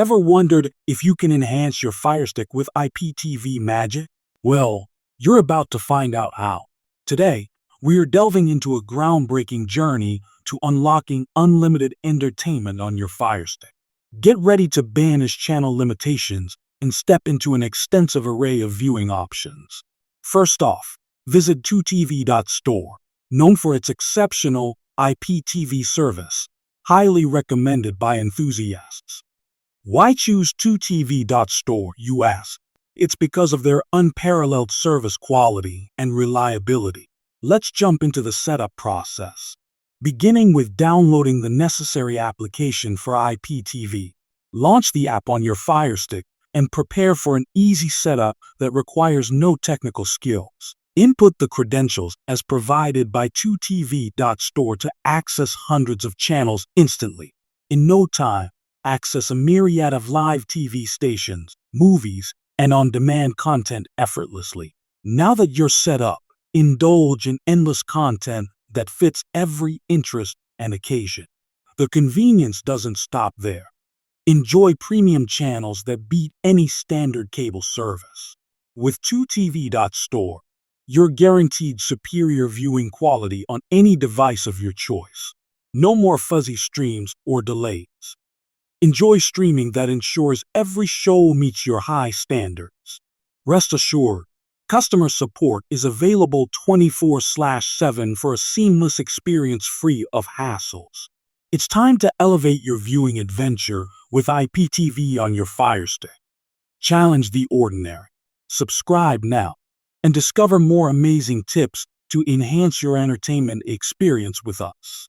Ever wondered if you can enhance your Firestick with IPTV magic? Well, you're about to find out how. Today, we're delving into a groundbreaking journey to unlocking unlimited entertainment on your Firestick. Get ready to banish channel limitations and step into an extensive array of viewing options. First off, visit 2tv.store, known for its exceptional IPTV service, highly recommended by enthusiasts. Why choose 2tv.store, you ask? It's because of their unparalleled service quality and reliability. Let's jump into the setup process. Beginning with downloading the necessary application for IPTV. Launch the app on your Firestick and prepare for an easy setup that requires no technical skills. Input the credentials as provided by 2tv.store to access hundreds of channels instantly. In no time, access a myriad of live TV stations, movies, and on-demand content effortlessly. Now that you're set up, indulge in endless content that fits every interest and occasion. The convenience doesn't stop there. Enjoy premium channels that beat any standard cable service. With 2tv.store, you're guaranteed superior viewing quality on any device of your choice. No more fuzzy streams or delays. Enjoy streaming that ensures every show meets your high standards. Rest assured, customer support is available 24/7 for a seamless experience free of hassles. It's time to elevate your viewing adventure with IPTV on your Firestick. Challenge the ordinary. Subscribe now and discover more amazing tips to enhance your entertainment experience with us.